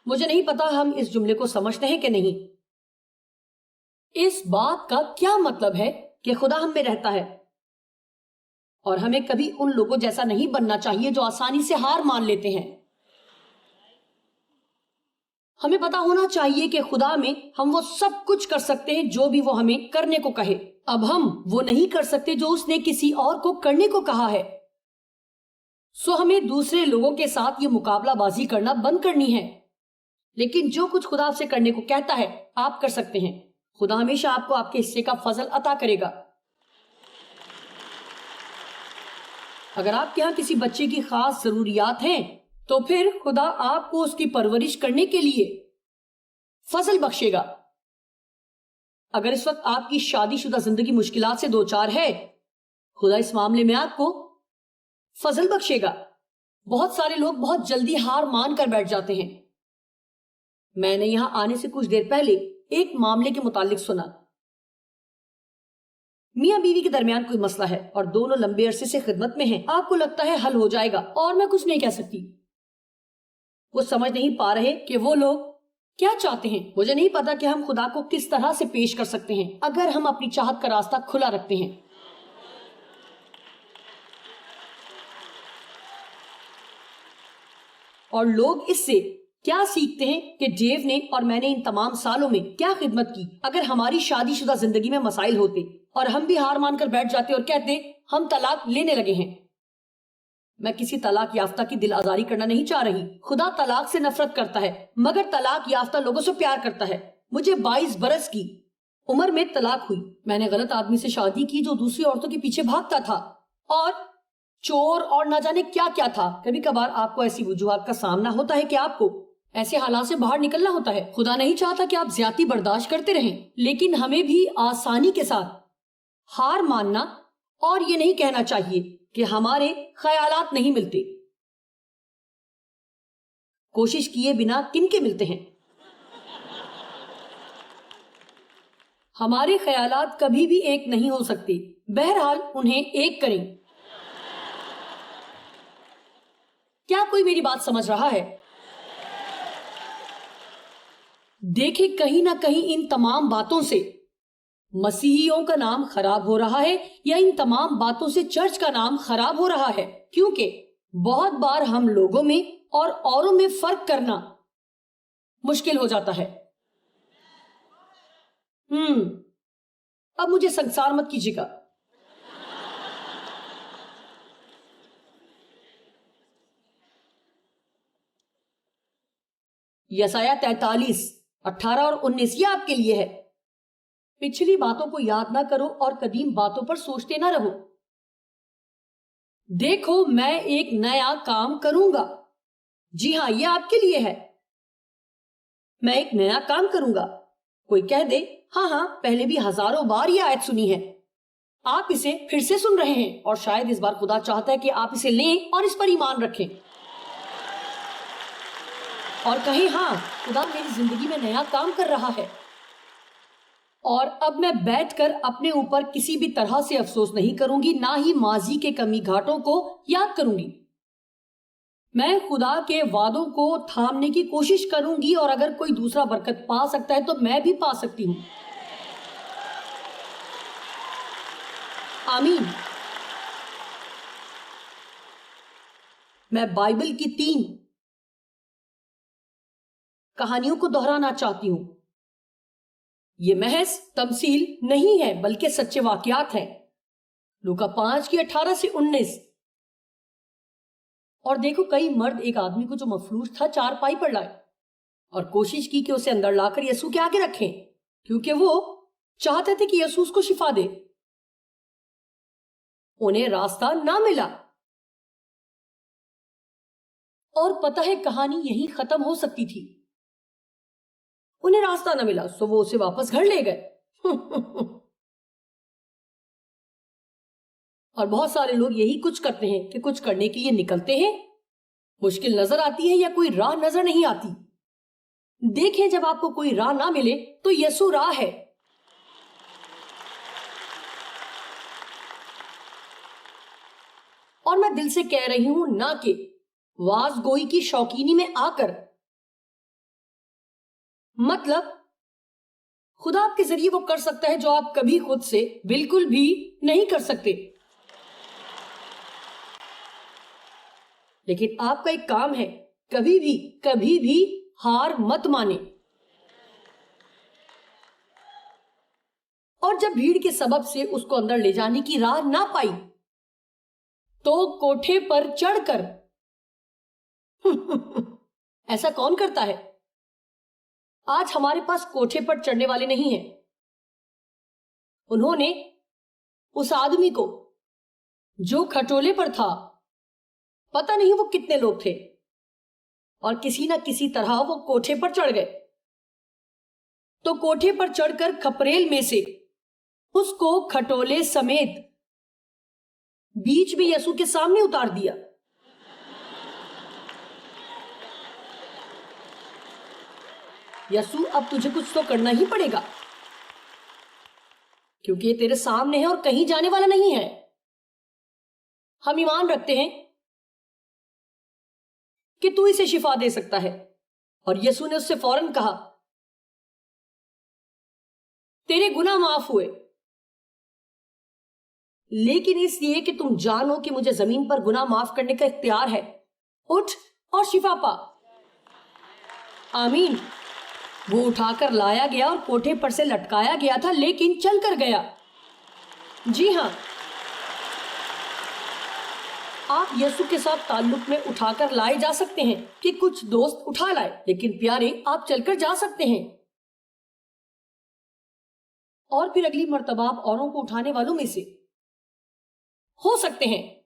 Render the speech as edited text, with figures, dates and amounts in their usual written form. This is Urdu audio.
مجھے نہیں پتا ہم اس جملے کو سمجھتے ہیں کہ نہیں۔ اس بات کا کیا مطلب ہے کہ خدا ہم میں رہتا ہے، اور ہمیں کبھی ان لوگوں جیسا نہیں بننا چاہیے جو آسانی سے ہار مان لیتے ہیں۔ ہمیں پتا ہونا چاہیے کہ خدا میں ہم وہ سب کچھ کر سکتے ہیں جو بھی وہ ہمیں کرنے کو کہے۔ اب ہم وہ نہیں کر سکتے جو اس نے کسی اور کو کرنے کو کہا ہے، سو ہمیں دوسرے لوگوں کے ساتھ یہ مقابلہ بازی کرنا بند کرنی ہے۔ لیکن جو کچھ خدا آپ سے کرنے کو کہتا ہے آپ کر سکتے ہیں۔ خدا ہمیشہ آپ کو آپ کے حصے کا فضل عطا کرے گا۔ اگر آپ کے ہاں کسی بچے کی خاص ضروریات ہیں تو پھر خدا آپ کو اس کی پرورش کرنے کے لیے فضل بخشے گا۔ اگر اس وقت آپ کی شادی شدہ زندگی مشکلات سے دوچار ہے، خدا اس معاملے میں آپ کو فضل بخشے گا۔ بہت سارے لوگ بہت جلدی ہار مان کر بیٹھ جاتے ہیں۔ میں نے یہاں آنے سے کچھ دیر پہلے ایک معاملے کے متعلق سنا۔ میاں بیوی کے درمیان کوئی مسئلہ ہے اور دونوں لمبے عرصے سے خدمت میں ہیں۔ آپ کو لگتا ہے حل ہو جائے گا اور میں کچھ نہیں کہہ سکتی۔ وہ سمجھ نہیں پا رہے کہ وہ لوگ کیا چاہتے ہیں۔ مجھے نہیں پتا کہ ہم خدا کو کس طرح سے پیش کر سکتے ہیں اگر ہم اپنی چاہت کا راستہ کھلا رکھتے ہیں۔ اور لوگ اس سے کیا سیکھتے ہیں کہ ڈیو نے اور میں نے ان تمام سالوں میں کیا خدمت کی۔ اگر ہماری شادی شدہ زندگی میں مسائل ہوتے اور ہم بھی ہار مان کر بیٹھ جاتے اور کہتے ہم طلاق لینے لگے ہیں۔ میں کسی طلاق یافتہ کی دل آزاری کرنا نہیں چاہ رہی۔ خدا طلاق سے نفرت کرتا ہے مگر طلاق یافتہ لوگوں سے پیار کرتا ہے۔ مجھے 22 برس کی عمر میں طلاق ہوئی۔ میں نے غلط آدمی سے شادی کی جو دوسری عورتوں کے پیچھے بھاگتا تھا اور چور اور نہ جانے کیا کیا تھا۔ کبھی کبھار آپ کو ایسی وجوہات کا سامنا ہوتا ہے کہ آپ کو ایسے حالات سے باہر نکلنا ہوتا ہے۔ خدا نہیں چاہتا کہ آپ زیادتی برداشت کرتے رہیں، لیکن ہمیں بھی آسانی کے ساتھ ہار ماننا اور یہ نہیں کہنا چاہیے کہ ہمارے خیالات نہیں ملتے۔ کوشش کیے بنا کن کے ملتے ہیں؟ ہمارے خیالات کبھی بھی ایک نہیں ہو سکتے، بہرحال انہیں ایک کریں۔ کیا کوئی میری بات سمجھ رہا ہے؟ دیکھیں کہیں نہ کہیں ان تمام باتوں سے مسیحیوں کا نام خراب ہو رہا ہے، یا ان تمام باتوں سے چرچ کا نام خراب ہو رہا ہے، کیونکہ بہت بار ہم لوگوں میں اور اوروں میں فرق کرنا مشکل ہو جاتا ہے۔ اب مجھے سنسار مت کیجیے گا۔ یسایہ 43:18 اور 19 یہ آپ کے لیے ہے۔ پچھلی باتوں کو یاد نہ کرو اور قدیم باتوں پر سوچتے نہ رہو۔ دیکھو میں ایک نیا کام کروں گا۔ جی ہاں، یہ آپ کے لیے ہے۔ میں ایک نیا کام کروں گا۔ کوئی کہہ دے ہاں پہلے بھی ہزاروں بار یہ آیت سنی ہے۔ آپ اسے پھر سے سن رہے ہیں اور شاید اس بار خدا چاہتا ہے کہ آپ اسے لیں اور اس پر ایمان رکھیں اور کہیں ہاں خدا میری زندگی میں نیا کام کر رہا ہے، اور اب میں بیٹھ کر اپنے اوپر کسی بھی طرح سے افسوس نہیں کروں گی، نہ ہی ماضی کے کمی گھاٹوں کو یاد کروں گی۔ میں خدا کے وعدوں کو تھامنے کی کوشش کروں گی، اور اگر کوئی دوسرا برکت پا سکتا ہے تو میں بھی پا سکتی ہوں۔ آمین۔ میں بائبل کی 3 کہانیوں کو دہرانا چاہتی ہوں۔ یہ محض تمثیل نہیں ہے بلکہ سچے واقعات ہیں۔ لوکا 5:18 سے 19۔ اور دیکھو کئی مرد ایک آدمی کو جو مفلوج تھا چارپائی پر لائے اور کوشش کی کہ اسے اندر لا کر یسوع کے آگے رکھیں، کیونکہ وہ چاہتے تھے کہ یسوع اس کو شفا دے۔ انہیں راستہ نہ ملا، اور پتہ ہے کہانی یہی ختم ہو سکتی تھی۔ انہیں راستہ نہ ملا سو وہ اسے واپس گھر لے گئے۔ اور بہت سارے لوگ یہی کچھ کرتے ہیں کہ کچھ کرنے کے لیے نکلتے ہیں، مشکل نظر آتی ہے یا کوئی راہ نظر نہیں آتی۔ دیکھیں جب آپ کو کوئی راہ نہ ملے تو یسوع راہ ہے۔ اور میں دل سے کہہ رہی ہوں، نہ کہ واز گوئی کی شوقینی میں آ کر مطلب خدا آپ کے ذریعے وہ کر سکتا ہے جو آپ کبھی خود سے بالکل بھی نہیں کر سکتے. لیکن آپ کا ایک کام ہے، کبھی بھی ہار مت مانے. اور جب بھیڑ کے سبب سے اس کو اندر لے جانے کی راہ نہ پائی تو کوٹھے پر چڑھ کر ایسا کون کرتا ہے؟ آج ہمارے پاس کوٹھے پر چڑھنے والے نہیں ہیں. انہوں نے اس آدمی کو جو کھٹولے پر تھا، پتہ نہیں وہ کتنے لوگ تھے، اور کسی نہ کسی طرح وہ کوٹھے پر چڑھ گئے. تو کوٹھے پر چڑھ کر کھپریل میں سے اس کو کھٹولے سمیت بیچ میں یسوع کے سامنے اتار دیا. یسوع اب تجھے کچھ تو کرنا ہی پڑے گا، کیونکہ یہ تیرے سامنے ہے اور کہیں جانے والا نہیں ہے. ہم ایمان رکھتے ہیں کہ تو اسے شفا دے سکتا ہے. اور یسوع نے اس سے فوراً کہا، تیرے گناہ معاف ہوئے. لیکن اس لیے کہ تم جانو کہ مجھے زمین پر گناہ معاف کرنے کا اختیار ہے، اٹھ اور شفا پا. آمین. وہ اٹھا کر لایا گیا اور کوٹھے پر سے لٹکایا گیا تھا، لیکن چل کر گیا. جی ہاں، آپ یسوع کے ساتھ تعلق میں اٹھا کر لائے جا سکتے ہیں کہ کچھ دوست اٹھا لائے، لیکن پیارے آپ چل کر جا سکتے ہیں. اور پھر اگلی مرتبہ آپ اوروں کو اٹھانے والوں میں سے ہو سکتے ہیں.